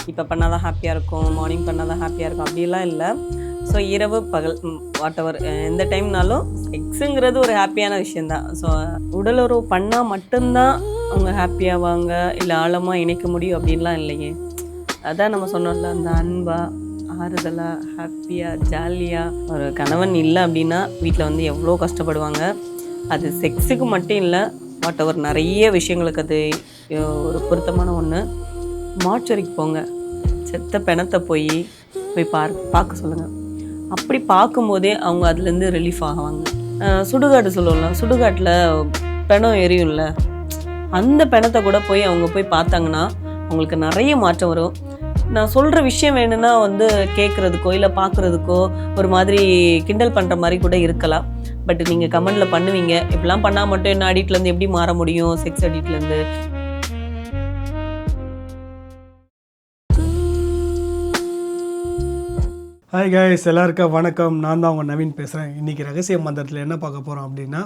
இப்போ பண்ணால் தான் ஹாப்பியாக இருக்கும், மார்னிங் பண்ணால் தான் ஹாப்பியாக இருக்கும் அப்படிலாம் இல்லை. ஸோ இரவு பகல் வாட் எவர் எந்த டைம்னாலும் செக்ஸுங்கிறது ஒரு ஹாப்பியான விஷயந்தான். ஸோ உடலுறவு பண்ணால் மட்டும்தான் அவங்க ஹாப்பியாவாங்க, இல்லை ஆழமாக இணைக்க முடியும் அப்படின்லாம் இல்லையே. அதான் நம்ம சொன்னோம்ல, அந்த அன்பாக ஆறுதலாக ஹாப்பியாக ஜாலியாக ஒரு கணவன் இல்லை அப்படின்னா வீட்டில் வந்து எவ்வளோ கஷ்டப்படுவாங்க. அது செக்ஸுக்கு மட்டும் இல்லை, வாட் எவர் நிறைய விஷயங்களுக்கு அது ஒரு பொருத்தமான ஒன்று. மார்ச்சரிக்கு போங்க, செத்த பிணத்தை போய் பார்க்க சொல்லுங்கள். அப்படி பார்க்கும்போதே அவங்க அதுலேருந்து ரிலீஃப் ஆகுவாங்க. சுடுகாடு சொல்லுவோம்ல, சுடுகாட்டில் பிணம் எரியும்ல, அந்த பிணத்தை கூட போய் அவங்க போய் பார்த்தாங்கன்னா அவங்களுக்கு நிறைய மாற்றம் வரும். நான் சொல்கிற விஷயம் வேணும்னா வந்து கேட்குறதுக்கோ இல்லை பார்க்குறதுக்கோ ஒரு மாதிரி கிண்டல் பண்ணுற மாதிரி கூட இருக்கலாம். பட் நீங்கள் கமெண்டில் பண்ணுவீங்க, இப்படிலாம் பண்ணால் மட்டும் என்ன அடிக்ட்லேருந்து எப்படி மாற முடியும், செக்ஸ் அடிக்ட்லேருந்து. ஹாய் கைஸ், எல்லாருக்கும் வணக்கம். நான் தான் உங்கள் நவீன் பேசுகிறேன். இன்றைக்கி ரகசிய மந்திரத்தில் என்ன பார்க்க போகிறோம் அப்படின்னா,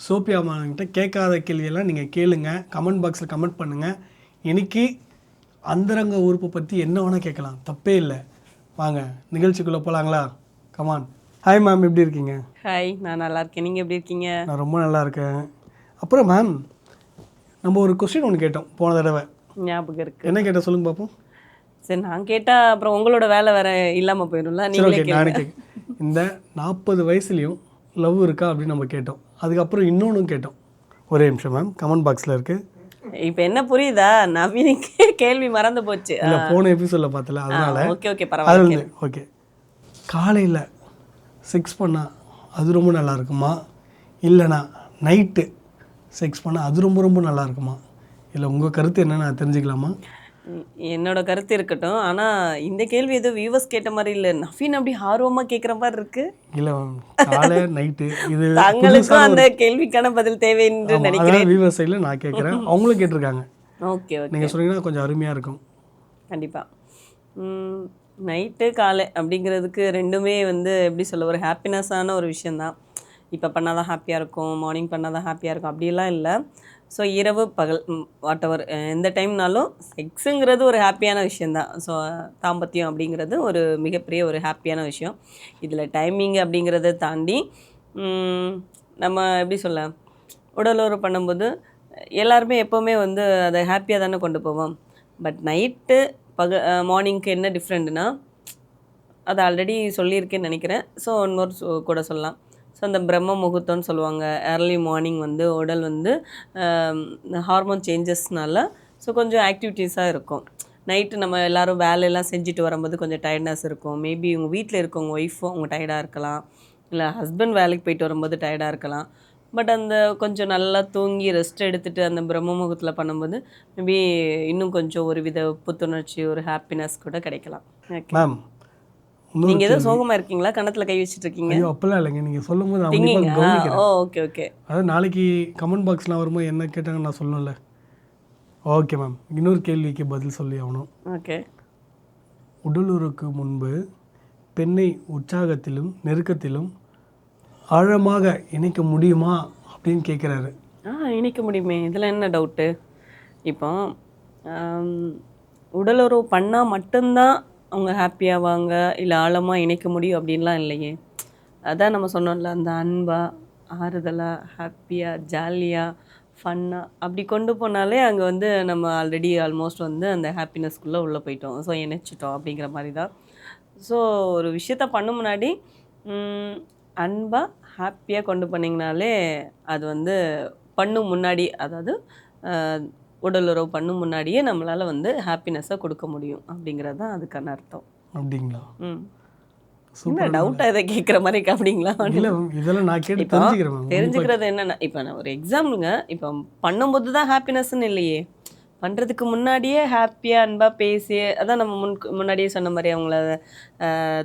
சோபியா அம்மாக்கிட்ட கேட்காத கேள்வியெல்லாம் நீங்கள் கேளுங்க, கமெண்ட் பாக்ஸில் கமெண்ட் பண்ணுங்கள். இன்றைக்கி அந்தரங்க உறுப்பை பற்றி என்ன வேணால் கேட்கலாம், தப்பே இல்லை. வாங்க நிகழ்ச்சிக்குள்ளே போகலாங்களா? கமான். ஹாய் மேம், எப்படி இருக்கீங்க? ஹாய், நான் நல்லா இருக்கேன். நீங்கள் எப்படி இருக்கீங்க? நான் ரொம்ப நல்லா இருக்கேன். அப்புறம் மேம், நம்ம ஒரு கொஸ்டின் ஒன்று கேட்டோம் போன தடவை, ஞாபகம் இருக்குது. என்ன கேட்டோம் சொல்லுங்க பார்ப்போம். சரி, நான் கேட்டால் அப்புறம் உங்களோட வேலை வேறு இல்லாமல் போயிடும்ல. நீங்களே நானே இந்த 40 வயசுலேயும் லவ் இருக்கா அப்படின்னு நம்ம கேட்டோம். அதுக்கப்புறம் இன்னொன்று கேட்டோம். ஒரே நிமிஷம் மேம், கமெண்ட் பாக்ஸில் இருக்குது. இப்போ என்ன புரியுதா? நவீனுக்கு கேள்வி மறந்து போச்சு. இல்லை, போன எபிசோடில் பார்த்தல, அதனால ஓகே ஓகே பரவாயில்ல. ஓகே, காலையில் செக்ஸ் பண்ணால் அது ரொம்ப நல்லா இருக்குமா, இல்லைனா நைட்டு செக்ஸ் பண்ணால் அது ரொம்ப ரொம்ப நல்லா இருக்குமா? இல்லை உங்கள் கருத்து என்ன, நான் தெரிஞ்சுக்கலாமா? என்னோட கருத்து இருக்கட்டும். ஆனால் இந்த கேள்வி ஏதோ வியூவர்ஸ் கேட்ட மாதிரி இல்லை, நவீன் அப்படி ஆர்வமாக கேட்குற மாதிரி இருக்கு. இல்லை மேம், காலை நைட்டு இது தங்களுக்கும் அந்த கேள்விக்கான பதில் தேவை என்று நினைக்கிறேன். வியூவர்ஸ் சைடில் நான் கேட்குறேன், அவங்களும் கேட்டிருக்காங்க. ஓகே ஓகே, நீங்கள் சொன்னீங்கன்னா கொஞ்சம் அருமையாக இருக்கும். கண்டிப்பாக. நைட்டு காலை அப்படிங்கிறதுக்கு ரெண்டுமே வந்து எப்படி சொல்ல, ஒரு ஹாப்பினஸ்ஸான ஒரு விஷயந்தான். இப்போ பண்ணால் தான் ஹாப்பியாக இருக்கும், மார்னிங் பண்ணால் தான் ஹாப்பியாக இருக்கும் அப்படிலாம் இல்லை. ஸோ இரவு பகல் வாட் எவர் எந்த டைம்னாலும் செக்ஸுங்கிறது ஒரு ஹாப்பியான விஷயந்தான். ஸோ தாம்பத்தியம் அப்படிங்கிறது ஒரு மிகப்பெரிய ஒரு ஹாப்பியான விஷயம். இதில் டைமிங் அப்படிங்கிறத தாண்டி நம்ம எப்படி சொல்ல, உடலுறவு பண்ணும்போது எல்லாருமே எப்போவுமே வந்து அதை ஹாப்பியாக தானே கொண்டு போவோம். பட் நைட்டு மார்னிங்க்கு என்ன டிஃப்ரெண்ட்னா, அதை ஆல்ரெடி சொல்லியிருக்கேன்னு நினைக்கிறேன். ஸோ இன்னொரு கூட சொல்லலாம். ஸோ அந்த பிரம்ம முகூர்த்தம்னு சொல்லுவாங்க. ஏர்லி மார்னிங் வந்து உடல் வந்து ஹார்மோன் சேஞ்சஸ்னால ஸோ கொஞ்சம் ஆக்டிவிட்டீஸாக இருக்கும். நைட்டு நம்ம எல்லோரும் வேலையெல்லாம் செஞ்சுட்டு வரும்போது கொஞ்சம் டயர்ட்னஸ் இருக்கும். மேபி உங்கள் வீட்டில் இருக்கவங்க ஒய்ஃபும் அவங்க டயர்டாக இருக்கலாம், இல்லை ஹஸ்பண்ட் வேலைக்கு போயிட்டு வரும்போது டயர்டாக இருக்கலாம். பட் அந்த கொஞ்சம் நல்லா தூங்கி ரெஸ்ட் எடுத்துகிட்டு அந்த பிரம்ம முகூர்த்தத்தில் பண்ணும்போது மேபி இன்னும் கொஞ்சம் ஒரு வித புத்துணர்ச்சி, ஒரு ஹாப்பினஸ் கூட கிடைக்கலாம். மேம், நீங்கள் எதுவும் சோகமாக இருக்கீங்களா? கணத்தில் கை வச்சுட்டு இருக்கீங்க? ஐயோ அப்படிலாம் இல்லைங்க, நீங்கள் சொல்லும்போது ஓகே ஓகே. அதாவது நாளைக்கு கமெண்ட் பாக்ஸ்லாம் வரும்போது என்ன கேட்டாங்க நான் சொல்லணும்ல. ஓகே மேம், இன்னொரு கேள்விக்கு பதில் சொல்லி ஆகணும். ஓகே. உடலுறவுக்கு முன்பு பெண்ணை உற்சாகத்திலும் நெருக்கத்திலும் ஆழமாக இணைக்க முடியுமா அப்படின்னு கேட்குறாரு. இணைக்க முடியுமே, இதில் என்ன டவுட்டு? இப்போ உடலுறவு பண்ணால் மட்டும்தான் அவங்க ஹாப்பியாவாங்க, இல்லை ஆழமாக இணைக்க முடியும் அப்படின்லாம் இல்லையே. அதான் நம்ம சொன்னோம்ல, அந்த அன்பாக ஆறுதலாக ஹாப்பியாக ஜாலியாக ஃபன்னாக அப்படி கொண்டு போனாலே அங்கே வந்து நம்ம ஆல்ரெடி ஆல்மோஸ்ட் வந்து அந்த ஹாப்பினஸ்க்குள்ளே உள்ளே போயிட்டோம். ஸோ இணைச்சிட்டோம் அப்படிங்கிற மாதிரி தான். ஸோ ஒரு விஷயத்த பண்ண முன்னாடி அன்பாக ஹாப்பியாக கொண்டு போனீங்கனாலே அது வந்து பண்ணும் முன்னாடி, அதாவது உடலுறவு பண்ணும் முன்னாடியே நம்மளால் வந்து ஹாப்பினஸை கொடுக்க முடியும் அப்படிங்கிறது தான் அதுக்கான அர்த்தம். அப்படிங்களா? என்ன டவுட்டாக இதை கேட்குற மாதிரி அப்படிங்களா? இதெல்லாம் நான் கேட்டு தெரிஞ்சுக்கிறது என்னென்னா, இப்போ நான் ஒரு எக்ஸாம்பிளுங்க, இப்போ பண்ணும்போது தான் ஹாப்பினஸ்ன்னு இல்லையே, பண்ணுறதுக்கு முன்னாடியே ஹாப்பியாக அன்பாக பேசி, அதான் நம்ம முன்னாடியே சொன்ன மாதிரி அவங்கள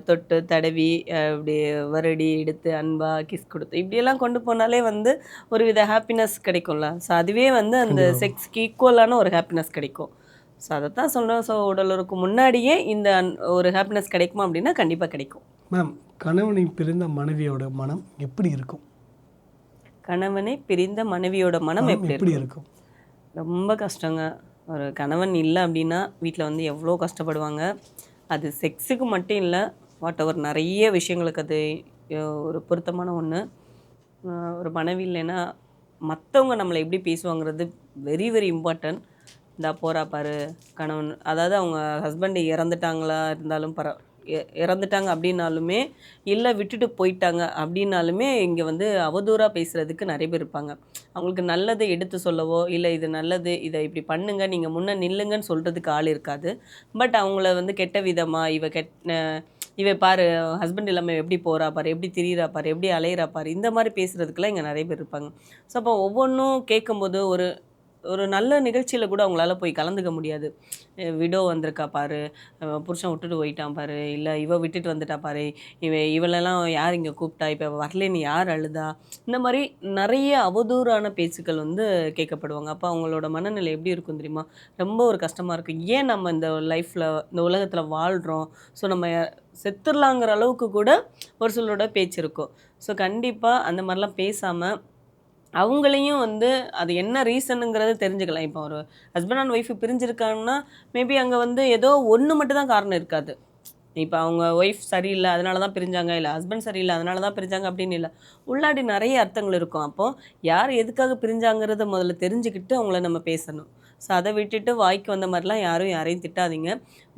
தொட்டு தடவி இப்படி வருடி எடுத்து அன்பாக கிஸ் கொடுத்து இப்படியெல்லாம் கொண்டு போனாலே வந்து ஒரு வித ஹாப்பினஸ் கிடைக்கும்ல. ஸோ அதுவே வந்து அந்த செக்ஸ்க்கு ஈக்குவலான ஒரு ஹாப்பினஸ் கிடைக்கும். ஸோ அதை தான் சொல்கிறோம். ஸோ உடலுறவுக்கு முன்னாடியே இந்த ஒரு ஹாப்பினஸ் கிடைக்குமா அப்படின்னா கண்டிப்பாக கிடைக்கும். மேம், கணவனை பிரிந்த மனைவியோட மனம் எப்படி இருக்கும்? கணவனை பிரிந்த மனைவியோட மனம் எப்படி இருக்கும்? ரொம்ப கஷ்டங்க, ஒரு கணவன் இல்லை அப்படின்னா வீட்டில் வந்து எவ்வளோ கஷ்டப்படுவாங்க. அது செக்ஸுக்கு மட்டும் இல்லை, வாட் எவர் நிறைய விஷயங்களுக்கு அது ஒரு பொருத்தமான ஒன்று. ஒரு மனைவி இல்லைன்னா மற்றவங்க நம்மளை எப்படி பேசுவாங்கிறது வெரி வெரி இம்பார்ட்டன்ட். இந்தா போறா பாரு கணவன், அதாவது அவங்க ஹஸ்பண்ட் இறந்துட்டாங்களா இருந்தாலும் இறந்துட்டாங்க அப்படின்னாலுமே, இல்லை விட்டுட்டு போயிட்டாங்க அப்படின்னாலுமே இங்கே வந்து அவதூறாக பேசுகிறதுக்கு நிறைய பேர் இருப்பாங்க. அவங்களுக்கு நல்லதை எடுத்து சொல்லவோ, இல்லை இது நல்லது, இதை இப்படி பண்ணுங்க, நீங்கள் முன்னே நில்லுங்கன்னு சொல்கிறதுக்கு ஆள் இருக்காது. பட் அவங்கள வந்து கெட்ட விதமாக இவ பாரு ஹஸ்பண்ட் இல்லாமல் எப்படி போகிறா பாரு, எப்படி திரியிறா பாரு, எப்படி அலையிறா பாரு, இந்த மாதிரி பேசுகிறதுக்கெல்லாம் இங்கே நிறைய பேர் இருப்பாங்க. ஸோ அப்போ ஒவ்வொன்றும் கேட்கும்போது ஒரு ஒரு நல்ல நிகழ்ச்சியில் கூட அவங்களால போய் கலந்துக்க முடியாது. விடோ வந்திருக்கா பாரு, புருஷன் விட்டுட்டு போயிட்டான் பாரு, இல்லை இவ விட்டுட்டு வந்துட்டா பாரு, இவளெல்லாம் யார் இங்கே கூப்பிட்டா, இப்போ வரலேன்னு யார் அழுதா, இந்த மாதிரி நிறைய அவதூறான பேச்சுக்கள் வந்து கேட்கப்படுவாங்க. அப்போ அவங்களோட மனநிலை எப்படி இருக்கும் தெரியுமா? ரொம்ப ஒரு கஷ்டமாக இருக்கும். ஏன் நம்ம இந்த லைஃப்பில் இந்த உலகத்தில் வாழ்கிறோம், ஸோ நம்ம செத்துடலாங்கிற அளவுக்கு கூட ஒரு சிலரோட பேச்சு இருக்கும். ஸோ கண்டிப்பாக அந்த மாதிரிலாம் பேசாமல் அவங்களையும் வந்து அது என்ன ரீசனுங்கிறத தெரிஞ்சுக்கலாம். இப்போ ஒரு ஹஸ்பண்ட் அண்ட் ஒய்ஃப் பிரிஞ்சிருக்காங்கன்னா, மேபி அங்கே வந்து ஏதோ ஒன்று மட்டும் தான் காரணம் இருக்காது. இப்போ அவங்க ஒய்ஃப் சரியில்லை அதனால தான் பிரிஞ்சாங்க, இல்லை ஹஸ்பண்ட் சரியில்லை அதனால தான் பிரிஞ்சாங்க அப்படின்னு இல்லை. உள்ளாடி நிறைய அர்த்தங்கள் இருக்கும். அப்போது யார் எதுக்காக பிரிஞ்சாங்கிறத முதல்ல தெரிஞ்சுக்கிட்டு அவங்கள நம்ம பேசணும். ஸோ அதை விட்டுட்டு வாய்க்கு வந்த மாதிரிலாம் யாரையும் திட்டாதீங்க.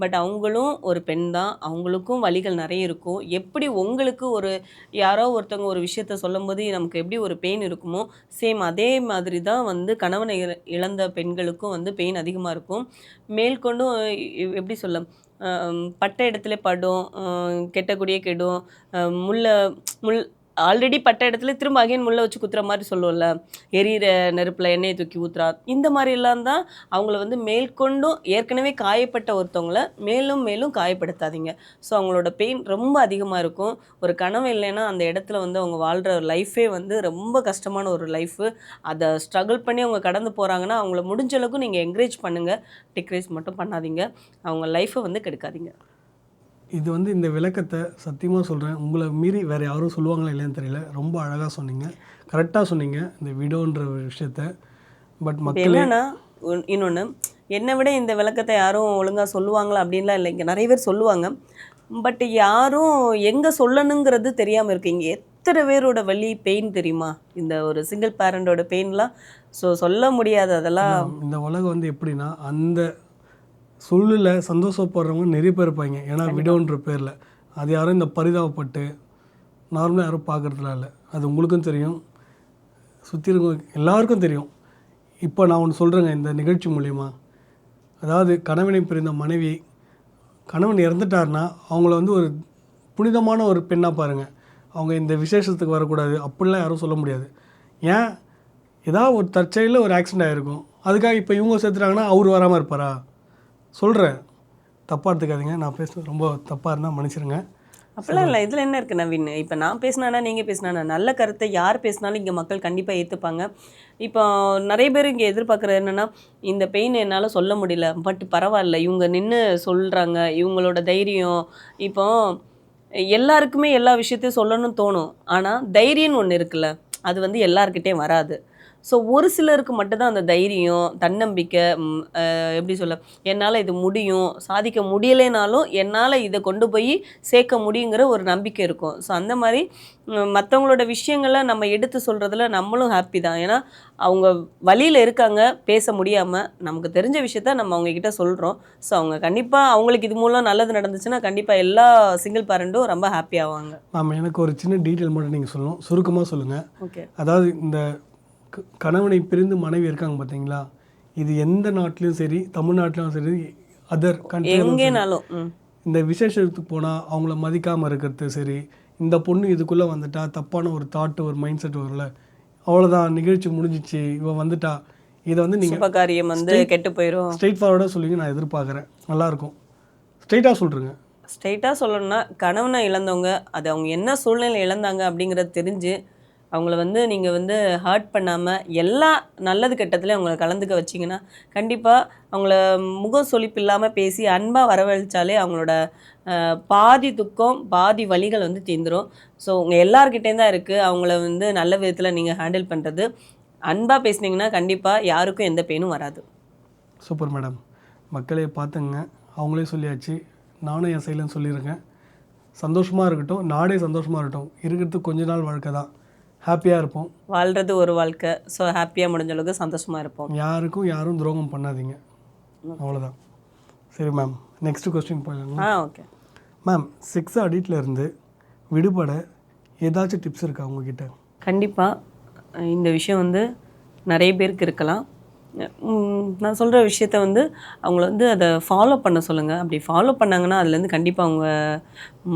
பட் அவங்களும் ஒரு பெண் தான், அவங்களுக்கும் வலிகள் நிறைய இருக்கும். எப்படி உங்களுக்கு ஒரு யாரோ ஒருத்தவங்க ஒரு விஷயத்த சொல்லும்போது நமக்கு எப்படி ஒரு பெயின் இருக்குமோ, சேம் அதே மாதிரி தான் வந்து கணவனை இழந்த பெண்களுக்கும் வந்து பெயின் அதிகமாக இருக்கும். மேற்கொண்டும் எப்படி சொல்ல, பட்ட இடத்துல படும், கெட்டக்கூடியே கெடும், முள் ஆல்ரெடி பட்ட இடத்துல திரும்ப அகைன் முள்ளை வச்சு குத்துற மாதிரி சொல்லுவோம்ல, எரியிற நெருப்பில் எண்ணெயை தூக்கி ஊத்துறா, இந்த மாதிரிலாம் தான் அவங்கள வந்து மேற்கொண்டும் ஏற்கனவே காயப்பட்ட ஒருத்தவங்கள மேலும் மேலும் காயப்படுத்தாதீங்க. ஸோ அவங்களோட பெயின் ரொம்ப அதிகமாக இருக்கும். ஒரு கனவு இல்லைன்னா அந்த இடத்துல வந்து அவங்க வாழ்கிற லைஃபே வந்து ரொம்ப கஷ்டமான ஒரு லைஃபு. அதை ஸ்ட்ரகிள் பண்ணி அவங்க கடந்து போகிறாங்கன்னா அவங்கள முடிஞ்ச அளவுக்கு நீங்கள் என்கரேஜ் பண்ணுங்கள், டிக்ரேஜ் மட்டும் பண்ணாதீங்க. அவங்க லைஃப்பை வந்து கெடுக்காதீங்க. இது வந்து இந்த விளக்கத்தை சத்தியமாக சொல்கிறேன், உங்களை மீறி வேறு யாரும் சொல்லுவாங்களா இல்லைன்னு தெரியல. ரொம்ப அழகாக சொன்னீங்க, கரெக்டாக சொன்னீங்க இந்த விடோன்ற ஒரு விஷயத்த. பட் மக்கள் என்னன்னா இன்னொன்று, என்னை விட இந்த விளக்கத்தை யாரும் ஒழுங்காக சொல்லுவாங்களா அப்படின்லாம் இல்லை. இங்கே நிறைய பேர் சொல்லுவாங்க, பட் யாரும் எங்கே சொல்லணுங்கிறது தெரியாமல் இருக்கு. இங்கே எத்தனை பேரோட வலி பெயின் தெரியுமா? இந்த ஒரு சிங்கிள் பேரண்டோட பெயின்லாம் சொல்ல முடியாது. அதெல்லாம் இந்த உலகம் வந்து எப்படின்னா, அந்த சொல்லில் சந்தோஷப்படுறவங்க நிறைய பேர் இருப்பாங்க. ஏன்னா விடோன்ற பேரில் அது யாரும் இந்த பரிதாபப்பட்டு நார்மலாக யாரும் பார்க்குறதுலாம் இல்லை. அது உங்களுக்கும் தெரியும், சுற்றி இருக்க எல்லாருக்கும் தெரியும். இப்போ நான் ஒன்று சொல்கிறேங்க இந்த நிகழ்ச்சி மூலிமா. அதாவது கணவனை பிரிந்த மனைவி, கணவன் இறந்துட்டார்னா அவங்கள வந்து ஒரு புனிதமான ஒரு பெண்ணாக பாருங்கள். அவங்க இந்த விசேஷத்துக்கு வரக்கூடாது அப்படிலாம் யாரும் சொல்ல முடியாது. ஏன், ஏதாவது ஒரு தற்செயலில் ஒரு ஆக்சிடெண்ட் ஆகிருக்கும், அதுக்காக இப்போ இவங்க சேர்த்துட்டாங்கன்னா அவர் வராமல் இருப்பாரா? சொல்கிறேன், தப்பாக எடுத்துக்காதீங்க, நான் பேசுகிறது ரொம்ப தப்பாக இருந்தால் மன்னிச்சிருங்க. அப்படிலாம் இல்லை. இதில் என்ன இருக்குது நவீன்? இப்போ நான் பேசினானா நீங்கள் பேசினானா, நல்ல கருத்தை யார் பேசினாலும் இங்கே மக்கள் கண்டிப்பாக ஏற்றுப்பாங்க. இப்போ நிறைய பேர் இங்கே எதிர்பார்க்குறது என்னென்னா, இந்த பெயின் என்னால் சொல்ல முடியல, பட் பரவாயில்ல இவங்க நின்று சொல்கிறாங்க, இவங்களோட தைரியம். இப்போ எல்லாருக்குமே எல்லா விஷயத்தையும் சொல்லணும்னு தோணும், ஆனால் தைரியம்னு ஒன்று இருக்குல்ல, அது வந்து எல்லாருக்கிட்டேயும் வராது. ஸோ ஒரு சிலருக்கு மட்டும்தான் அந்த தைரியம், தன்னம்பிக்கை, எப்படி சொல்ல, என்னால் இது முடியும், சாதிக்க முடியலைனாலும் என்னால் இதை கொண்டு போய் சேர்க்க முடியுங்கிற ஒரு நம்பிக்கை இருக்கும். ஸோ அந்த மாதிரி மற்றவங்களோட விஷயங்களை நம்ம எடுத்து சொல்கிறதுல நம்மளும் ஹாப்பி தான். ஏன்னா அவங்க வழியில் இருக்காங்க, பேச முடியாமல், நமக்கு தெரிஞ்ச விஷயத்த நம்ம அவங்கக்கிட்ட சொல்கிறோம். ஸோ அவங்க கண்டிப்பாக அவங்களுக்கு இது மூலம் நல்லது நடந்துச்சுன்னா கண்டிப்பாக எல்லா சிங்கிள் பேரண்ட்டும் ரொம்ப ஹாப்பி ஆவாங்க. ஆமாம், எனக்கு ஒரு சின்ன டீட்டெயில் மட்டும் நீங்கள் சொல்லணும், சுருக்கமாக சொல்லுங்கள். ஓகே. அதாவது இந்த கணவனை பிரிந்து மனைவி இருக்காங்க பார்த்தீங்களா, இது எந்த நாட்டிலையும் சரி, தமிழ்நாட்டிலும் சரி, அதர் எங்கேனாலும் இந்த விசேஷத்துக்கு போனால் அவங்கள மதிக்காமல் இருக்கிறது சரி, இந்த பொண்ணு இதுக்குள்ளே வந்துட்டா தப்பான ஒரு தாட்டு, ஒரு மைண்ட் செட் வரல, அவ்வளோதான் நிகழ்ச்சி முடிஞ்சிச்சு, இவன் வந்துட்டா, இதை வந்து நீங்கள் காரியம் வந்து கெட்டு போயிடும், ஸ்ட்ரெயிட் ஃபார்வர்டாக சொல்லுங்க, நான் எதிர்பார்க்குறேன். நல்லாயிருக்கும், ஸ்ட்ரெயிட்டாக சொல்கிறேங்க. ஸ்ட்ரெயிட்டாக சொல்லணும்னா, கணவனை இழந்தவங்க அது அவங்க என்ன சூழ்நிலை இழந்தாங்க அப்படிங்கிறது தெரிஞ்சு அவங்கள வந்து நீங்கள் வந்து ஹர்ட் பண்ணாமல் எல்லா நல்லது கெட்டத்துலேயும் அவங்கள கலந்துக்க வச்சிங்கன்னா கண்டிப்பாக அவங்கள முகம் சொலிப்பு இல்லாமல் பேசி அன்பாக வரவழைச்சாலே அவங்களோட பாதி துக்கம் பாதி வலிகள் வந்து தீர்ந்துடும். ஸோ உங்கள் எல்லார்கிட்டேயும் தான் இருக்குது அவங்கள வந்து நல்ல விதத்தில் நீங்கள் ஹேண்டில் பண்ணுறது. அன்பாக பேசுனீங்கன்னா கண்டிப்பாக யாருக்கும் எந்த பெயினும் வராது. Super madam. மக்களே பார்த்துங்க, அவங்களே சொல்லியாச்சு, நானும் என் சைட்லன்னு சொல்லியிருக்கேன். சந்தோஷமாக இருக்கட்டும், நாடே சந்தோஷமாக இருக்கட்டும். இருக்கிறதுக்கு கொஞ்ச நாள் வாழ்க்கை தான், ஹாப்பியாக இருப்போம். வாழ்கிறது ஒரு வாழ்க்கை. ஸோ ஹாப்பியாக முடிஞ்ச அளவுக்கு சந்தோஷமாக இருப்போம். யாரும் துரோகம் பண்ணாதீங்க, அவ்வளோதான். சரி மேம், நெக்ஸ்ட் கொஸ்டின் போயிடலாங்களா? ஓகே மேம், செக்ஸ் அடிக்ட்ல இருந்து விடுபட ஏதாச்சும் டிப்ஸ் இருக்கா உங்ககிட்ட? கண்டிப்பாக இந்த விஷயம் வந்து நிறைய பேருக்கு இருக்கலாம். நான் சொல்கிற விஷயத்த வந்து அவங்கள வந்து அதை ஃபாலோ பண்ண சொல்லுங்கள். அப்படி ஃபாலோ பண்ணாங்கன்னா அதுலேருந்து கண்டிப்பாக அவங்க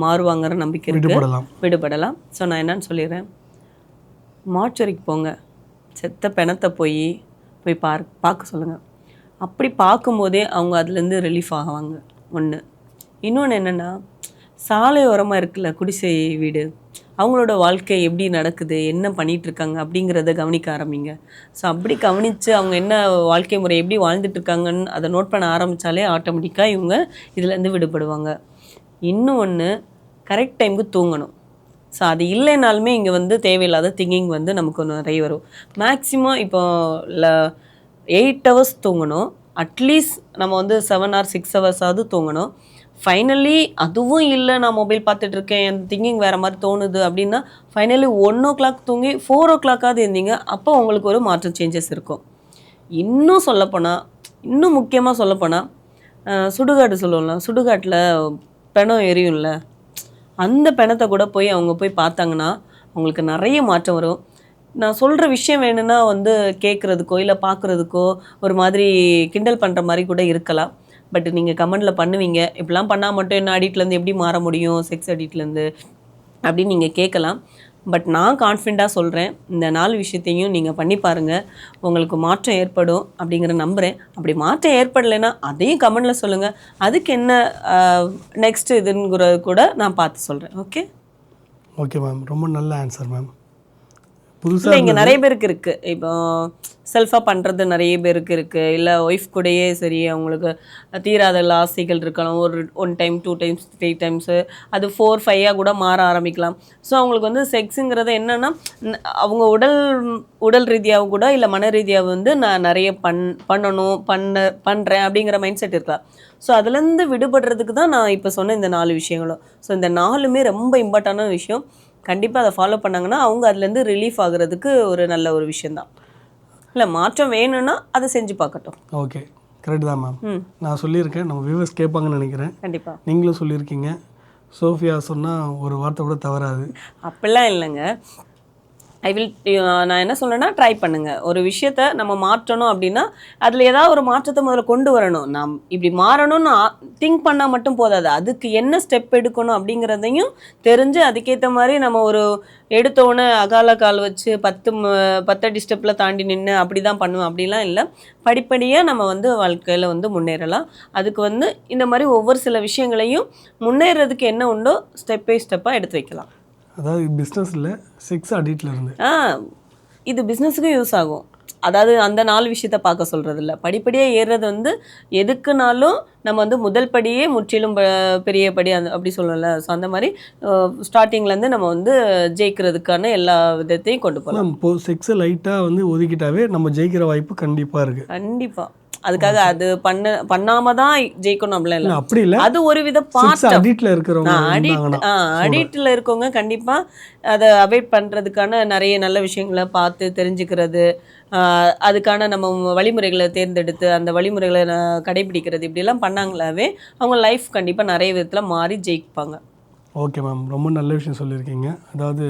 மாறுவாங்கிற நம்பிக்கை இருக்குது, விடுபடலாம். ஸோ நான் என்னன்னு சொல்லிடுறேன். மார்ச்சரிக்கு போங்க, செத்த பிணத்தை போய் பார்க்க சொல்லுங்கள். அப்படி பார்க்கும்போதே அவங்க அதுலேருந்து ரிலீஃப் ஆகுவாங்க. ஒன்று. இன்னொன்று என்னென்னா, சாலை ஓரமாக இருக்குல்ல குடிசை வீடு, அவங்களோட வாழ்க்கை எப்படி நடக்குது, என்ன பண்ணிகிட்ருக்காங்க அப்படிங்கிறத கவனிக்க ஆரம்பிங்க. ஸோ அப்படி கவனித்து அவங்க என்ன வாழ்க்கை முறை எப்படி வாழ்ந்துட்டுருக்காங்கன்னு அதை நோட் பண்ண ஆரம்பித்தாலே ஆட்டோமேட்டிக்காக இவங்க இதுலேருந்து விடுபடுவாங்க. இன்னும் ஒன்று, கரெக்ட் டைமுக்கு தூங்கணும். ஸோ அது இல்லைனாலுமே இங்கே வந்து தேவையில்லாத திங்கிங் வந்து நமக்கு நிறைய வரும். மேக்ஸிமம் இப்போ 8 hours தூங்கணும். அட்லீஸ்ட் நம்ம வந்து 7 or 6 hours தூங்கணும். ஃபைனலி அதுவும் இல்லை, நான் மொபைல் பார்த்துட்ருக்கேன், என் திங்கிங் வேறு மாதிரி தோணுது அப்படின்னா ஃபைனலி 1 o'clock தூங்கி 4 o'clock இருந்தீங்க, அப்போ உங்களுக்கு ஒரு மாற்றம் சேஞ்சஸ் இருக்கும். இன்னும் முக்கியமாக சொல்லப்போனால் சுடுகாடு சொல்லுவோம்ல, சுடுகாட்டில் பிணம் எரியும்ல, அந்த பிணத்தை கூட அவங்க போய் பார்த்தாங்கன்னா அவங்களுக்கு நிறைய மாற்றம் வரும். நான் சொல்கிற விஷயம் வேணும்னா வந்து கேட்குறதுக்கோ இல்லை பார்க்குறதுக்கோ ஒரு மாதிரி கிண்டல் பண்ணுற மாதிரி கூட இருக்கலாம். பட் நீங்கள் கமெண்டில் பண்ணுவீங்க, இப்படிலாம் பண்ணால் மட்டும் என்ன அடிக்ட்லேருந்து எப்படி மாற முடியும், செக்ஸ் அடிக்ட்லேருந்து அப்படின்னு நீங்கள் கேட்கலாம். பட் நான் கான்ஃபிடண்ட்டாக சொல்கிறேன், இந்த 4 விஷயத்தையும் நீங்கள் பண்ணி பாருங்கள், உங்களுக்கு மாற்றம் ஏற்படும் அப்படிங்கிற நம்புகிறேன். அப்படி மாற்றம் ஏற்படலைன்னா அதையும் கமெண்டில் சொல்லுங்கள், அதுக்கு என்ன நெக்ஸ்ட் இதுங்கிறது கூட நான் பார்த்து சொல்கிறேன். ஓகே மேம், ரொம்ப நல்ல ஆன்சர் மேம். புதுசாக இங்கே நிறைய பேருக்கு இருக்குது. இப்போ செல்ஃபாக பண்ணுறது நிறைய பேருக்கு இருக்குது. இல்லை ஒய்ஃப் கூடயே சரி அவங்களுக்கு தீராத ஆசைகள் இருக்கலாம். ஒரு 1 time 2 times 3 times அது 4 5 கூட மாற ஆரம்பிக்கலாம். ஸோ அவங்களுக்கு வந்து செக்ஸுங்கிறது என்னென்னா, அவங்க உடல் ரீதியாக கூட இல்லை மன ரீதியாக வந்து நான் நிறைய பண்ணுறேன் அப்படிங்கிற மைண்ட் செட் இருக்கலாம். ஸோ அதுலேருந்து விடுபடுறதுக்கு தான் நான் இப்போ சொன்ன இந்த 4 விஷயங்களும். ஸோ இந்த 4மே ரொம்ப இம்பார்ட்டண்டான விஷயம். கண்டிப்பாக அதை ஃபாலோ பண்ணாங்கன்னா அவங்க அதுலேருந்து ரிலீஃப் ஆகுறதுக்கு ஒரு நல்ல ஒரு விஷயந்தான். இல்லை மாற்றம் வேணும்னா அதை செஞ்சு பார்க்கட்டும். ஓகே, கரெக்ட் தான் மேம். நான் சொல்லியிருக்கேன், நம்ம வியூவர்ஸ் கேட்பாங்கன்னு நினைக்கிறேன். கண்டிப்பாக நீங்களும் சொல்லியிருக்கீங்க. சோஃபியா சொன்னால் ஒரு வார்த்தை கூட தவறாது. அப்படிலாம் இல்லைங்க. நான் என்ன சொல்கிறேன்னா, ட்ரை பண்ணுங்கள். ஒரு விஷயத்த நம்ம மாற்றணும் அப்படின்னா அதில் ஏதாவது ஒரு மாற்றத்தை முதல்ல கொண்டு வரணும். நாம் இப்படி மாறணும்னு திங்க் பண்ணால் மட்டும் போதாது, அதுக்கு என்ன ஸ்டெப் எடுக்கணும் அப்படிங்கிறதையும் தெரிஞ்சு அதுக்கேற்ற மாதிரி நம்ம ஒரு எடுத்தோடனே அகால கால் வச்சு 10 அடி ஸ்டெப்பில் தாண்டி நின்று அப்படி தான் பண்ணுவோம் அப்படிலாம் இல்லை. படிப்படியாக நம்ம வந்து வாழ்க்கையில் வந்து முன்னேறலாம். அதுக்கு வந்து இந்த மாதிரி ஒவ்வொரு சில விஷயங்களையும் முன்னேறதுக்கு என்ன உண்டோ ஸ்டெப் பை ஸ்டெப்பாக எடுத்து வைக்கலாம். அதாவது பிஸ்னஸில் செக்ஸ் அடிக்ட்ல இருந்து இது பிஸ்னஸுக்கும் யூஸ் ஆகும். அதாவது அந்த 4 விஷயத்த பார்க்க சொல்கிறது இல்லை, படிப்படியாக ஏறுறது வந்து எதுக்குனாலும் நம்ம வந்து முதல் படியே முற்றிலும் பெரிய படி அப்படி சொல்லலை. ஸோ அந்த மாதிரி ஸ்டார்டிங்லேருந்து நம்ம வந்து ஜெயிக்கிறதுக்கான எல்லா விதத்தையும் கொண்டு போகலாம். இப்போது செக்ஸை லைட்டாக வந்து ஒதுக்கிட்டாவே நம்ம ஜெயிக்கிற வாய்ப்பு கண்டிப்பாக இருக்குது. கண்டிப்பாக. அதுக்காக அது பண்ணாம தான் ஜெயிக்கணும் அப்படிலாம் இல்லை. அப்படி இல்லை, அது ஒரு வித அடிக்ட்ல இருக்கிறவங்க, அடிக்ட்ல இருக்கவங்க கண்டிப்பாக அதை அவாய்ட் பண்ணுறதுக்கான நிறைய நல்ல விஷயங்களை பார்த்து தெரிஞ்சுக்கிறது, அதுக்கான நம்ம வழிமுறைகளை தேர்ந்தெடுத்து அந்த வழிமுறைகளை கடைபிடிக்கிறது, இப்படிலாம் பண்ணாங்களாவே அவங்க லைஃப் கண்டிப்பாக நிறைய விதத்தில் மாறி ஜெயிப்பாங்க. ஓகே மேம், ரொம்ப நல்ல விஷயம் சொல்லியிருக்கீங்க. அதாவது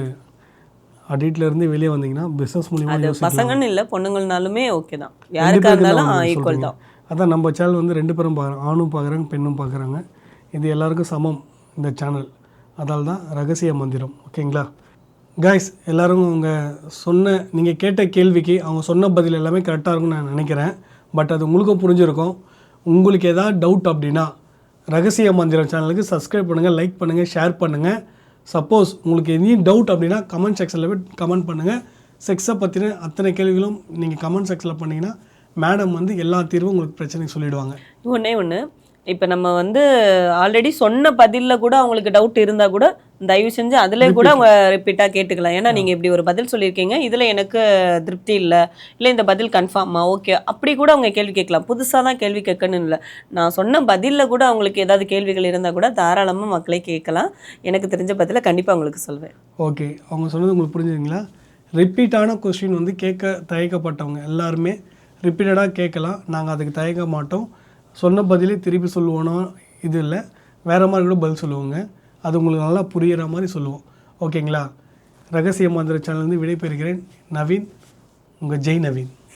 அடிக்ட்லேருந்து வெளியே வந்தீங்கன்னா பிஸ்னஸ் மூலிமா அது பசங்கன்னு இல்லை, பொண்ணுங்கள்னாலுமே ஓகே தான், யாருக்காக இருந்தாலும் ஈக்குவல் தான். அதான் நம்ம சேனல் வந்து 2 பேரும் பார்க்குறாங்க, ஆணும் பார்க்குறாங்க பெண்ணும் பார்க்குறாங்க. இது எல்லாருக்கும் சமம் இந்த சேனல், அதால் தான் ரகசிய மந்திரம். ஓகேங்களா கைஸ், எல்லோரும் நீங்கள் கேட்ட கேள்விக்கு அவங்க சொன்ன பதில் எல்லாமே கரெக்டாக இருக்கும்னு நான் நினைக்கிறேன். பட் அது உங்களுக்கும் புரிஞ்சிருக்கும். உங்களுக்கு எதாவது டவுட் அப்படின்னா ரகசிய மந்திரம் சேனலுக்கு சப்ஸ்கிரைப் பண்ணுங்கள், லைக் பண்ணுங்கள், ஷேர் பண்ணுங்கள். சப்போஸ் உங்களுக்கு எனி டவுட் அப்படின்னா கமெண்ட் செக்ஷனில் போய் கமெண்ட் பண்ணுங்கள். செக்ஸை பற்றின அத்தனை கேள்விகளும் நீங்கள் கமெண்ட் செக்ஷனில் பண்ணிங்கன்னா மேடம் வந்து எல்லா தீர்வும் உங்களுக்கு பிரச்சனைக்கு சொல்லிவிடுவாங்க. ஒன்று இப்போ நம்ம வந்து ஆல்ரெடி சொன்ன பதிலில் கூட அவங்களுக்கு டவுட் இருந்தால் கூட தயவு செஞ்சு அதில் கூட அவங்க ரிப்பீட்டாக கேட்டுக்கலாம். ஏன்னா நீங்கள் இப்படி ஒரு பதில் சொல்லியிருக்கீங்க, இதில் எனக்கு திருப்தி இல்லை, இல்லை இந்த பதில் கன்ஃபார்மா ஓகே, அப்படி கூட அவங்க கேள்வி கேட்கலாம். புதுசாக தான் கேள்வி கேட்கணும்னு இல்லை, நான் சொன்ன பதிலில் கூட அவங்களுக்கு ஏதாவது கேள்விகள் இருந்தால் கூட தாராளமாக மக்களே கேட்கலாம். எனக்கு தெரிஞ்ச பதிலை கண்டிப்பாக உங்களுக்கு சொல்வேன். ஓகே, அவங்க சொன்னது உங்களுக்கு புரிஞ்சுதுங்களா? ரிப்பீட்டான கொஸ்டின் வந்து கேட்க தயக்கப்பட்டவங்க எல்லாருமே ரிப்பீட்டடாக கேட்கலாம். நாங்கள் அதுக்கு தயக்க மாட்டோம். சொன்ன பதிலே திருப்பி சொல்லுவோன்னா இது இல்லை, வேறு மாதிரி கூட பதில் சொல்லுவோங்க. அது உங்களுக்கு நல்லா புரிகிற மாதிரி சொல்லுவோம். ஓகேங்களா? ரகசிய மந்திர சேனல்லேருந்து விடைபெறுகிறேன். நவீன், உங்கள் ஜெய் நவீன்.